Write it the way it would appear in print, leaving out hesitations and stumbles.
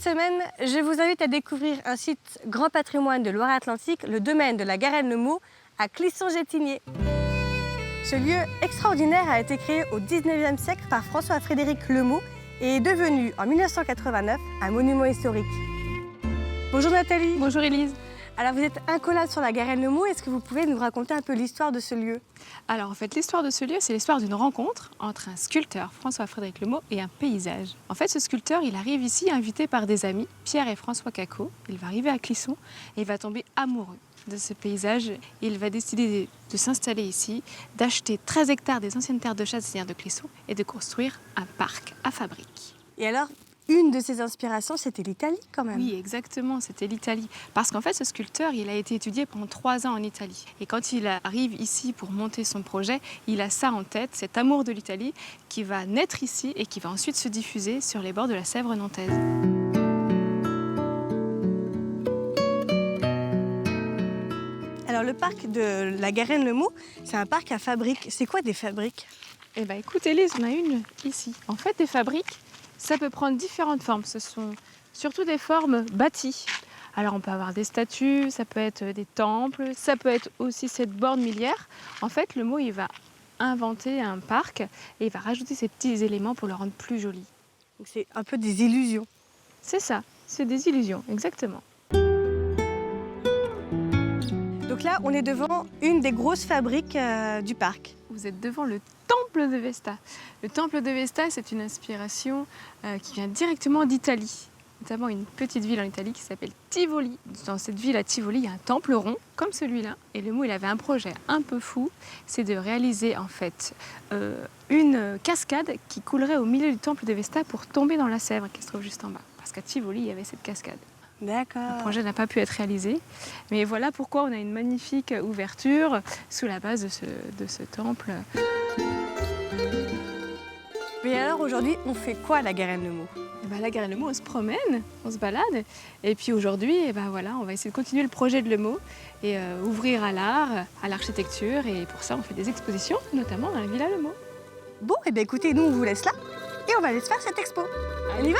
cette semaine, je vous invite à découvrir un site grand patrimoine de Loire-Atlantique, le domaine de la Garenne-le-Maux à Clisson-Gétigné. Ce lieu extraordinaire a été créé au 19e siècle par François-Frédéric Lemaux et est devenu en 1989 un monument historique. Bonjour Nathalie. Bonjour Élise. Alors vous êtes incollable sur la Garenne-le-Maux, est-ce que vous pouvez nous raconter un peu l'histoire de ce lieu? Alors en fait l'histoire de ce lieu, c'est l'histoire d'une rencontre entre un sculpteur, François-Frédéric Lemaux, et un paysage. En fait ce sculpteur, il arrive ici invité par des amis, Pierre et François Cacot. Il va arriver à Clisson et il va tomber amoureux de ce paysage. Il va décider de s'installer ici, d'acheter 13 hectares des anciennes terres de chasse des seigneurs de Clisson et de construire un parc à fabrique. Et alors, une de ses inspirations, c'était l'Italie quand même. Oui, exactement, c'était l'Italie. Parce qu'en fait, ce sculpteur, il a été étudié pendant 3 ans en Italie. Et quand il arrive ici pour monter son projet, il a ça en tête, cet amour de l'Italie qui va naître ici et qui va ensuite se diffuser sur les bords de la Sèvre nantaise. Alors le parc de la Garenne-le-Maux, c'est un parc à fabrique. C'est quoi des fabriques? Eh bien écoute Élise, on a une ici. En fait, des fabriques, ça peut prendre différentes formes. Ce sont surtout des formes bâties. Alors on peut avoir des statues, ça peut être des temples, ça peut être aussi cette borne milliaire. En fait, Lemaux, il va inventer un parc et il va rajouter ces petits éléments pour le rendre plus joli. Donc c'est un peu des illusions. C'est ça, c'est des illusions, exactement. Donc là, on est devant une des grosses fabriques du parc. Vous êtes devant le temple de Vesta. Le temple de Vesta, c'est une inspiration qui vient directement d'Italie, notamment une petite ville en Italie qui s'appelle Tivoli. Dans cette ville à Tivoli, il y a un temple rond comme celui-là. Et Lemaux, il avait un projet un peu fou, c'est de réaliser en fait une cascade qui coulerait au milieu du temple de Vesta pour tomber dans la Sèvre qui se trouve juste en bas. Parce qu'à Tivoli, il y avait cette cascade. D'accord. Le projet n'a pas pu être réalisé, mais voilà pourquoi on a une magnifique ouverture sous la base de ce temple. Mais alors aujourd'hui, on fait quoi à la Garenne-le-Maux? La Garenne-le-Maux, on se promène, on se balade, et puis aujourd'hui, voilà, on va essayer de continuer le projet de Lemaux et ouvrir à l'art, à l'architecture, et pour ça, on fait des expositions, notamment dans la Villa Lemaux. Bon, et bien écoutez, nous on vous laisse là et on va aller se faire cette expo. On y va?